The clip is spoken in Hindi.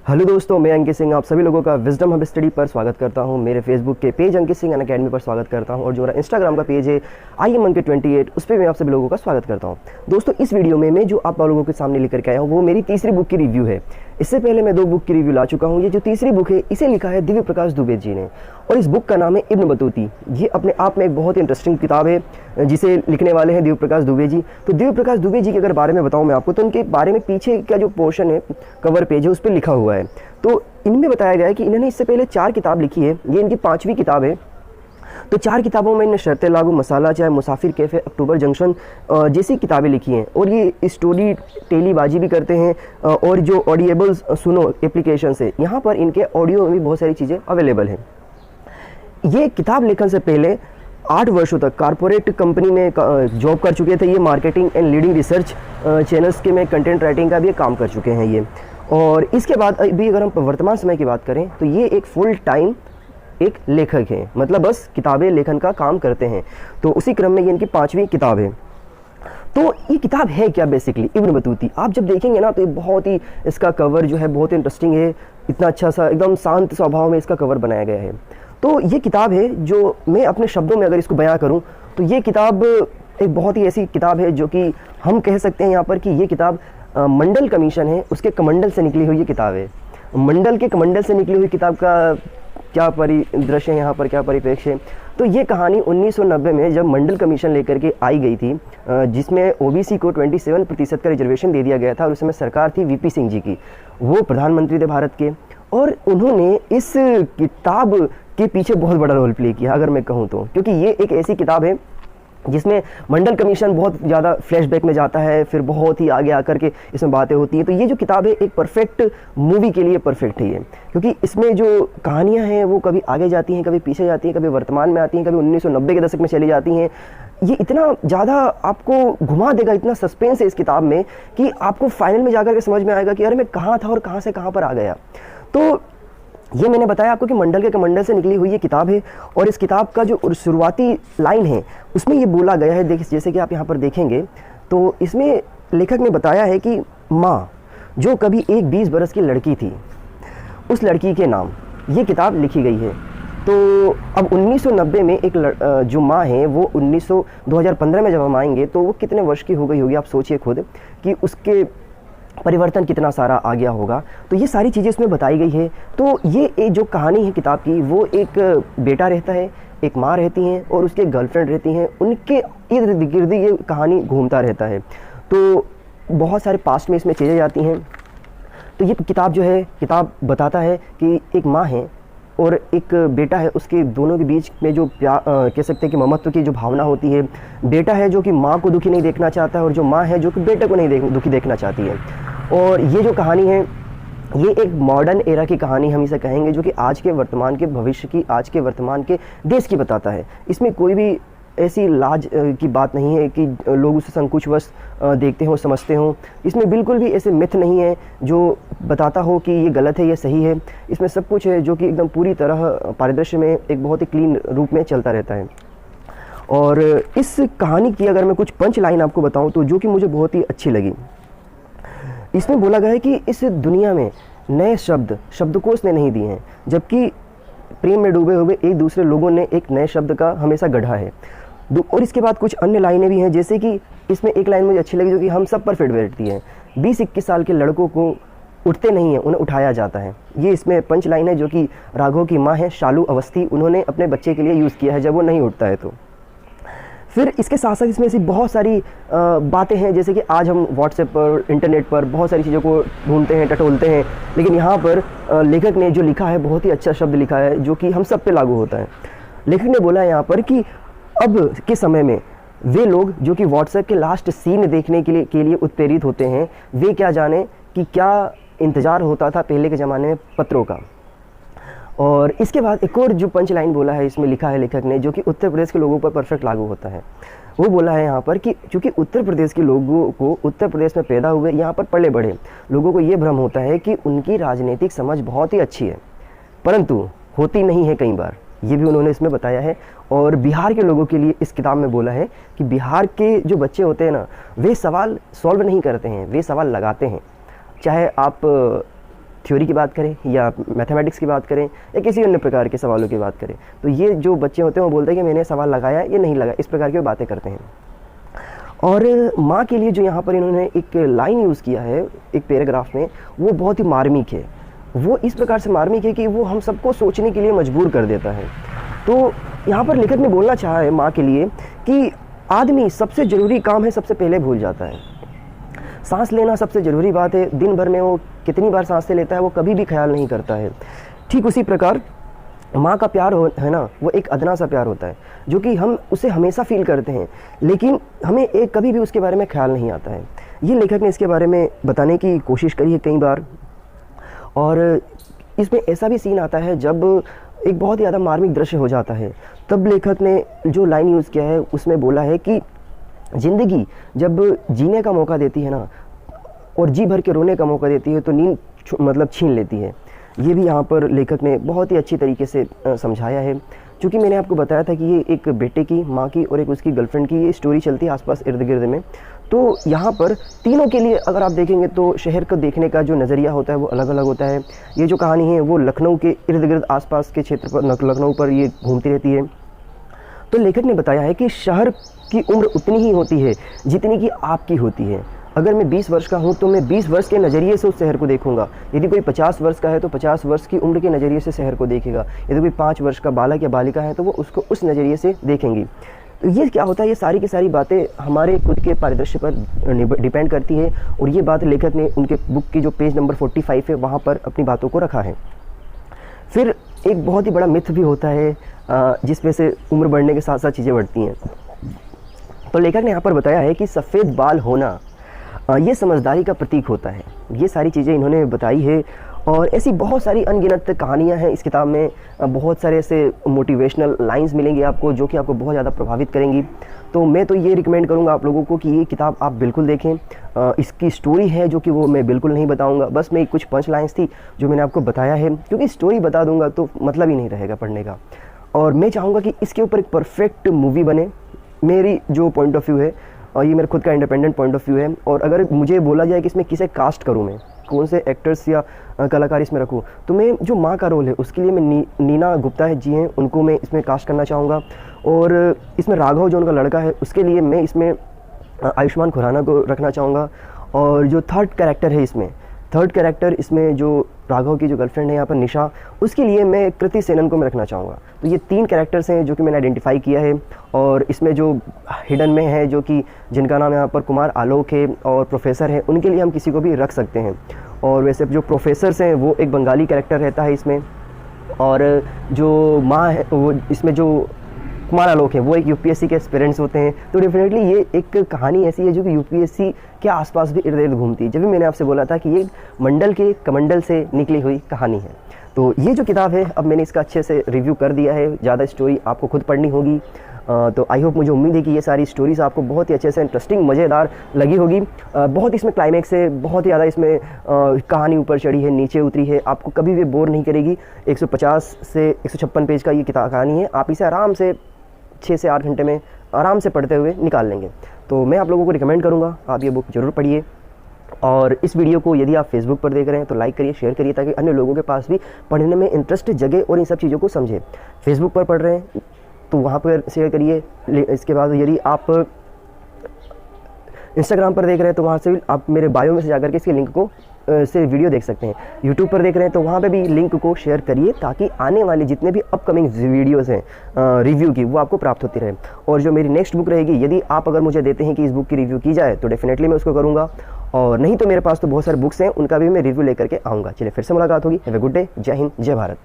हेलो दोस्तों, मैं अंकित सिंह आप सभी लोगों का विजडम हब स्टडी पर स्वागत करता हूं। मेरे फेसबुक के पेज अंकित सिंह अकेडमी पर स्वागत करता हूं और जो मेरा इंस्टाग्राम का पेज है IMAnkit28 उस पर मैं आप सभी लोगों का स्वागत करता हूं। दोस्तों, इस वीडियो में मैं जो आप लोगों के सामने लेकर के आया हूं वो मेरी तीसरी बुक की रिव्यू है। इससे पहले मैं 2 बुक की रिव्यू ला चुका हूँ। ये जो तीसरी बुक है इसे लिखा है दिव्य प्रकाश दुबे जी ने और इस बुक का नाम है इब्न बतूती। ये अपने आप में एक बहुत ही इंटरेस्टिंग किताब है जिसे लिखने वाले हैं दिव्य प्रकाश दुबे जी। तो दिव्य प्रकाश दुबे जी के अगर बारे में बताऊं मैं आपको तो उनके बारे में पीछे का जो पोर्शन है, कवर पेज है, उस पर लिखा हुआ है। तो इनमें बताया गया है कि इन्होंने इससे पहले 4 किताब लिखी है। ये इनकी 5वीं किताब है। तो 4 किताबों में इन्हें शर्तें लागू, मसाला चाय, मुसाफिर कैफ़े, अक्टूबर जंक्शन जैसी किताबें लिखी हैं और ये स्टोरी टेलीबाजी भी करते हैं और जो ऑडिएबल्स सुनो एप्लीकेशन से यहाँ पर इनके ऑडियो में भी बहुत सारी चीज़ें अवेलेबल हैं। ये किताब लेखन से पहले 8 वर्षों तक कारपोरेट कंपनी में जॉब कर चुके थे। ये marketing and leading research channels के में कंटेंट राइटिंग का भी काम कर चुके हैं ये। और इसके बाद अभी अगर हम वर्तमान समय की बात करें तो ये एक फुल टाइम एक लेखक हैं, मतलब बस किताबें लेखन का काम करते हैं। तो उसी क्रम में ये इनकी 5वीं किताब है। तो ये किताब है क्या बेसिकली इब्न बतूती। आप जब देखेंगे ना तो ये बहुत ही, इसका कवर जो है बहुत इंटरेस्टिंग है। इतना अच्छा सा एकदम शांत स्वभाव में इसका कवर बनाया गया है। तो ये किताब है जो मैं अपने शब्दों में अगर इसको बयां करूं तो ये किताब एक बहुत ही ऐसी किताब है जो कि हम कह सकते हैं यहाँ पर कि ये किताब मंडल कमीशन है, उसके कमंडल से निकली हुई ये किताब है। मंडल के कमंडल से निकली हुई किताब का क्या परिदृश्य है यहाँ पर, क्या परिप्रेक्ष्य है। तो ये कहानी 1990 में जब मंडल कमीशन लेकर के आई गई थी, जिसमें OBC को 27% का रिजर्वेशन दे दिया गया था और उस समय सरकार थी VP सिंह जी की, वो प्रधानमंत्री थे भारत के। और उन्होंने इस किताब के पीछे बहुत बड़ा रोल प्ले किया अगर मैं कहूँ तो, क्योंकि ये एक ऐसी किताब है जिसमें मंडल कमीशन बहुत ज़्यादा फ्लैशबैक में जाता है, फिर बहुत ही आगे आकर के इसमें बातें होती हैं। तो ये जो किताब है एक परफेक्ट मूवी के लिए परफेक्ट है ये, क्योंकि इसमें जो कहानियां हैं वो कभी आगे जाती हैं, कभी पीछे जाती हैं, कभी वर्तमान में आती हैं, कभी 1990 के दशक में चली जाती हैं। ये इतना ज़्यादा आपको घुमा देगा, इतना सस्पेंस है इस किताब में कि आपको फाइनल में जाकर के समझ में आएगा कि अरे मैं कहाँ था और कहाँ से कहाँ पर आ गया। तो ये मैंने बताया आपको कि मंडल के कमंडल से निकली हुई ये किताब है और इस किताब का जो शुरुआती लाइन है उसमें ये बोला गया है, देखिए जैसे कि आप यहाँ पर देखेंगे तो इसमें लेखक ने बताया है कि माँ जो कभी एक 20 बरस की लड़की थी, उस लड़की के नाम ये किताब लिखी गई है। तो अब 1990 में एक जो माँ है वो 2015 में जब हम आएंगे तो वो कितने वर्ष की हो गई होगी, आप सोचिए खुद कि उसके परिवर्तन कितना सारा आ गया होगा। तो ये सारी चीज़ें इसमें बताई गई है। तो ये जो कहानी है किताब की, वो एक बेटा रहता है, एक माँ रहती हैं और उसके गर्लफ्रेंड रहती हैं, उनके इर्द गिर्द ये कहानी घूमता रहता है। तो बहुत सारे पास्ट में इसमें चीज़ें जाती हैं। तो ये किताब जो है, किताब बताता है कि एक माँ है और एक बेटा है, उसके दोनों के बीच में जो कह सकते हैं कि ममत्व की जो भावना होती है। बेटा है जो कि माँ को दुखी नहीं देखना चाहता है और जो माँ है जो कि बेटे को नहीं दुखी देखना चाहती है। और ये जो कहानी है ये एक मॉडर्न एरा की कहानी हम इसे कहेंगे, जो कि आज के वर्तमान के भविष्य की, आज के वर्तमान के देश की बताता है। इसमें कोई भी ऐसी लाज की बात नहीं है कि लोग उसे संकुचवश देखते हों, समझते हों। इसमें बिल्कुल भी ऐसे मिथ नहीं है जो बताता हो कि ये गलत है, ये सही है। इसमें सब कुछ है जो कि एकदम पूरी तरह परिदृश्य में एक बहुत ही क्लीन रूप में चलता रहता है। और इस कहानी की अगर मैं कुछ पंच लाइन आपको बताऊं तो जो कि मुझे बहुत ही अच्छी लगी, इसमें बोला गया है कि इस दुनिया में नए शब्दकोश ने नहीं दिए हैं, जबकि प्रेम में डूबे हुए एक दूसरे लोगों ने एक नए शब्द का हमेशा गढ़ा है। और इसके बाद कुछ अन्य लाइनें भी हैं, जैसे कि इसमें एक लाइन मुझे अच्छी लगी जो कि हम सब पर फिट बैठती है, 20-21 साल के लड़कों को उठते नहीं हैं, उन्हें उठाया जाता है। ये इसमें पंच लाइन है जो कि राघव की माँ है शालू अवस्थी, उन्होंने अपने बच्चे के लिए यूज़ किया है जब वो नहीं उठता है। तो फिर इसके साथ साथ इसमें ऐसी बहुत सारी बातें हैं, जैसे कि आज हम व्हाट्सएप पर, इंटरनेट पर बहुत सारी चीज़ों को ढूंढते हैं, टटोलते हैं, लेकिन यहाँ पर लेखक ने जो लिखा है बहुत ही अच्छा शब्द लिखा है जो कि हम सब पे लागू होता है। लेखक ने बोला है यहाँ पर कि अब के समय में वे लोग जो कि व्हाट्सएप के लास्ट सीन देखने के लिए उत्प्रेरित होते हैं, वे क्या जाने कि क्या इंतज़ार होता था पहले के ज़माने में पत्रों का। और इसके बाद एक और जो पंच लाइन बोला है, इसमें लिखा है लेखक ने, जो कि उत्तर प्रदेश के लोगों पर परफेक्ट लागू होता है। वो बोला है यहाँ पर कि चूँकि उत्तर प्रदेश के लोगों को, उत्तर प्रदेश में पैदा हुए, यहाँ पर पले बढ़े लोगों को ये भ्रम होता है कि उनकी राजनीतिक समझ बहुत ही अच्छी है, परंतु होती नहीं है कई बार। ये भी उन्होंने इसमें बताया है। और बिहार के लोगों के लिए इस किताब में बोला है कि बिहार के जो बच्चे होते हैं ना, वे सवाल सॉल्व नहीं करते हैं, वे सवाल लगाते हैं। चाहे आप थ्योरी की बात करें या मैथमेटिक्स की बात करें या किसी अन्य प्रकार के सवालों की बात करें, तो ये जो बच्चे होते हैं वो बोलते हैं कि मैंने सवाल लगाया ये नहीं लगा, इस प्रकार की वो बातें करते हैं। और माँ के लिए जो यहाँ पर इन्होंने एक लाइन यूज़ किया है एक पैराग्राफ में, वो बहुत ही मार्मिक है। वो इस प्रकार से मार्मिक है कि वो हम सबको सोचने के लिए मजबूर कर देता है। तो यहाँ पर लेखक ने बोलना चाहा है माँ के लिए कि आदमी सबसे ज़रूरी काम है सबसे पहले भूल जाता है। सांस लेना सबसे ज़रूरी बात है, दिन भर में वो कितनी बार सांसें लेता है वो कभी भी ख्याल नहीं करता है। ठीक उसी प्रकार माँ का प्यार है ना, वो एक अदना सा प्यार होता है जो कि हम उसे हमेशा फील करते हैं, लेकिन हमें एक कभी भी उसके बारे में ख्याल नहीं आता है। ये लेखक ने इसके बारे में बताने की कोशिश करी है कई बार। और इसमें ऐसा भी सीन आता है जब एक बहुत ही ज़्यादा मार्मिक दृश्य हो जाता है, तब लेखक ने जो लाइन यूज़ किया है उसमें बोला है कि ज़िंदगी जब जीने का मौका देती है ना और जी भर के रोने का मौका देती है तो नींद मतलब छीन लेती है। ये भी यहाँ पर लेखक ने बहुत ही अच्छी तरीके से समझाया है। क्योंकि मैंने आपको बताया था कि ये एक बेटे की, माँ की और एक उसकी गर्लफ्रेंड की ये स्टोरी चलती है आसपास इर्द गिर्द में। तो यहाँ पर तीनों के लिए अगर आप देखेंगे तो शहर को देखने का जो नज़रिया होता है वो अलग अलग होता है। ये जो कहानी है वो लखनऊ के इर्द गिर्द आसपास के क्षेत्र पर, लखनऊ पर ये घूमती रहती है। तो लेखक ने बताया है कि शहर की उम्र उतनी ही होती है जितनी कि आपकी होती है। अगर मैं 20 वर्ष का हूँ तो मैं 20 वर्ष के नज़रिए से उस शहर को देखूंगा। यदि कोई 50 वर्ष का है तो 50 वर्ष की उम्र के नज़रिए से शहर को देखेगा। यदि कोई 5 वर्ष का बालक या बालिका है तो वो उसको उस नज़रिए से देखेंगी। तो ये क्या होता है, ये सारी की सारी बातें हमारे खुद के परिदृश्य पर डिपेंड करती है। और ये बात लेखक ने उनके बुक की जो पेज नंबर 45 है वहाँ पर अपनी बातों को रखा है। फिर एक बहुत ही बड़ा मिथ भी होता है जिसमें से उम्र बढ़ने के साथ साथ चीज़ें बढ़ती हैं। तो लेखक ने यहाँ पर बताया है कि सफ़ेद बाल होना ये समझदारी का प्रतीक होता है। ये सारी चीज़ें इन्होंने बताई है। और ऐसी बहुत सारी अनगिनत कहानियाँ हैं इस किताब में। बहुत सारे ऐसे मोटिवेशनल लाइंस मिलेंगी आपको जो कि आपको बहुत ज़्यादा प्रभावित करेंगी। तो मैं तो ये रिकमेंड करूँगा आप लोगों को कि ये किताब आप बिल्कुल देखें। इसकी स्टोरी है जो कि वो मैं बिल्कुल नहीं बताऊँगा, बस मैं कुछ पंच लाइन्स थी जो मैंने आपको बताया है, क्योंकि स्टोरी बता दूँगा तो मतलब ही नहीं रहेगा पढ़ने का। और मैं चाहूँगा कि इसके ऊपर एक परफेक्ट मूवी बने, मेरी जो पॉइंट ऑफ व्यू है, और ये मेरा खुद का इंडिपेंडेंट पॉइंट ऑफ व्यू है। और अगर मुझे बोला जाए कि इसमें किसे कास्ट करूँ, मैं कौन से एक्टर्स या कलाकार इसमें रखूँ, तो मैं जो माँ का रोल है उसके लिए मैं नीना गुप्ता है जी हैं, उनको मैं इसमें कास्ट करना चाहूँगा। और इसमें राघव जो उनका लड़का है उसके लिए मैं इसमें आयुष्मान खुराना को रखना चाहूँगा। और जो थर्ड कैरेक्टर इसमें जो राघव की जो गर्लफ्रेंड है यहाँ पर निशा, उसके लिए मैं कृति सेनन को मैं रखना चाहूँगा। तो ये 3 कैरेक्टर्स हैं जो कि मैंने आइडेंटिफाई किया है। और इसमें जो हिडन में है जो कि जिनका नाम यहाँ पर कुमार आलोक है और प्रोफेसर है, उनके लिए हम किसी को भी रख सकते हैं। और वैसे जो प्रोफेसर्स हैं वो एक बंगाली कैरेक्टर रहता है इसमें। और जो माँ है वो इसमें जो कुमार आलोक है वो एक यूपीएससी के एस्पिरेंट्स होते हैं। तो डेफिनेटली ये एक कहानी ऐसी है जो कि यूपीएससी के आसपास भी इर्द गिर्द घूमती है। जब भी मैंने आपसे बोला था कि ये मंडल के कमंडल से निकली हुई कहानी है। तो ये जो किताब है अब मैंने इसका अच्छे से रिव्यू कर दिया है, ज़्यादा स्टोरी आपको खुद पढ़नी होगी। तो आई होप, मुझे उम्मीद है कि ये सारी स्टोरीज़ आपको बहुत ही अच्छे से इंटरेस्टिंग मज़ेदार लगी होगी। बहुत इसमें क्लाइमैक्स है, बहुत ही ज़्यादा इसमें कहानी ऊपर चढ़ी है नीचे उतरी है, आपको कभी भी बोर नहीं करेगी। 150 से 156 पेज का ये किताब कहानी है, आप इसे आराम से 6 से 8 घंटे में आराम से पढ़ते हुए निकाल लेंगे। तो मैं आप लोगों को रिकमेंड करूँगा आप ये बुक ज़रूर पढ़िए। और इस वीडियो को यदि आप फेसबुक पर देख रहे हैं तो लाइक करिए, शेयर करिए, ताकि अन्य लोगों के पास भी पढ़ने में इंटरेस्ट जगे और इन सब चीज़ों को समझे। फेसबुक पर पढ़ रहे हैं तो वहाँ पर शेयर करिए। इसके बाद यदि आप इंस्टाग्राम पर देख रहे हैं तो वहाँ से आप मेरे बायो में से जाकर के इसके लिंक को से वीडियो देख सकते हैं। यूट्यूब पर देख रहे हैं तो वहाँ पे भी लिंक को शेयर करिए, ताकि आने वाले जितने भी अपकमिंग वीडियोस हैं रिव्यू की वो आपको प्राप्त होती रहे। और जो मेरी नेक्स्ट बुक रहेगी, यदि आप अगर मुझे देते हैं कि इस बुक की रिव्यू की जाए तो डेफिनेटली मैं उसको करूँगा। और नहीं तो मेरे पास तो बहुत सारे बुक्स हैं, उनका भी मैं रिव्यू लेकर के आऊँगा। चलिए फिर से मुलाकात होगी। Have a good day. जय हिंद, जय भारत।